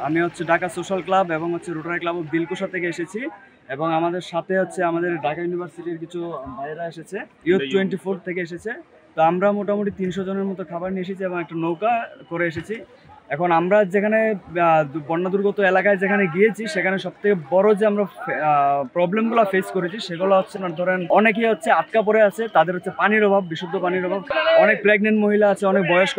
আমি Dhaka social club এবং rotary club of Dilkusha থেকে এসেছি এবং আমাদের সাথে আমাদের ঢাকা ইউনিভার্সিটির কিছু ভাইরা এসেছে, ইউথ 24 থেকে এসেছে। তো আমরা মোটামুটি 300 জনের মতো খাবার নিয়ে এসেছি এবং একটা নৌকা করে এসেছি। এখন আমরা যেখানে বন্যা দুর্গত এলাকায় যেখানে গিয়েছি সেখানে সবথেকে বড় যে আমরা প্রবলেমগুলো ফেস করেছি সেগুলো ধরেন অনেকেই আটকা পড়ে আছে, তাদের পানির অভাব, বিশুদ্ধ পানির অভাব। অনেক প্রেগনেন্ট মহিলা আছে, অনেক বয়স্ক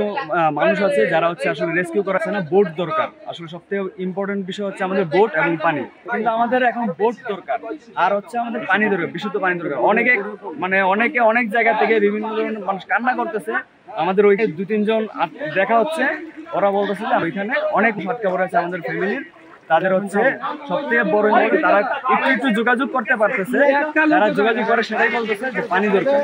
মানুষ আছে যারা আসলে রেস্কিউ করাচ্ছে না। বোট দরকার, আসলে সবথেকে ইম্পর্টেন্ট বিষয় আমাদের বোট এবং পানি। কিন্তু আমাদের এখন বোট দরকার আর আমাদের পানি দরকার, বিশুদ্ধ পানি দরকার। অনেকে অনেক জায়গা থেকে বিভিন্ন ধরনের মানুষ কান্না করতেছে। আমাদের ওইখানে 2-3 জন দেখা হচ্ছে, ওরা বলতেছে যে ওইখানে অনেক আটকা পড়ে আছে আমাদের ফ্যামিলির। তাদের সবথেকে বড় তারা একটু যোগাযোগ করতে পারতেছে, তারা যোগাযোগ করে সেটাই বলতেছে যে পানি দরকার।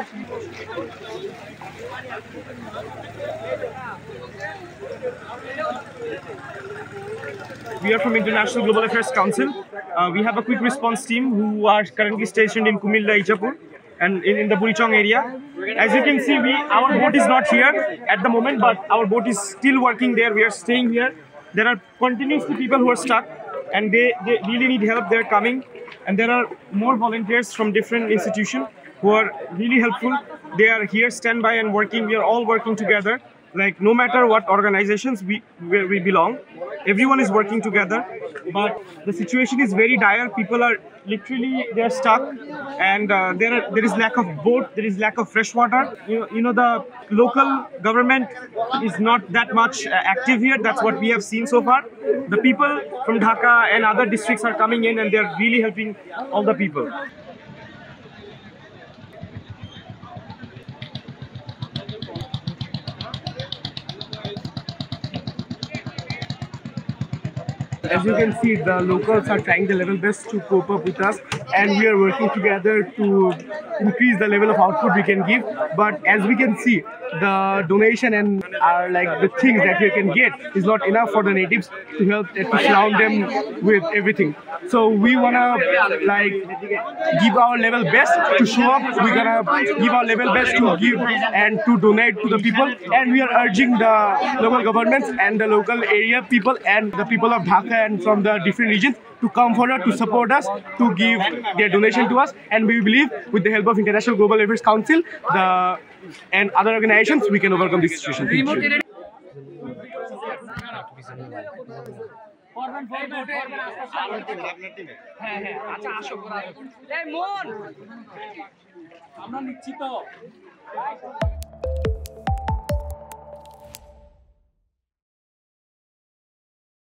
We are from International Global Affairs Council. We have a quick response team who are currently stationed in Kumilla, Ijapur, and in the Burichong area. As you can see, our boat is not here at the moment, but our boat is still working there. We are staying here. There are continuously people who are stuck, and they really need help. They are coming, and there are more volunteers from different institutions who are really helpful. They are here, standby and working. We are all working together. Like, no matter what organizations where we belong, everyone is working together. But the situation is very dire. People are literally, they are stuck, and there is lack of boat, there is lack of fresh water. You know the local government is not that much active here. That's what we have seen so far. The people from Dhaka and other districts are coming in, and they're really helping all the people. As you can see, the locals are trying their level best to cope up with us, and we are working together to increase the level of output we can give. But as we can see, the donation and the things that we can get is not enough for the natives to help to surround them with everything. So we wanna give our level best to show up. We're gonna give our level best to give and to donate to the people, and we are urging the local governments and the local area people and the people of Dhaka and from the different regions to come forward to support us, to give their donation to us. And we believe with the help of International Global Affairs Council and other organizations, we can overcome this situation. আমরা নিশ্চিত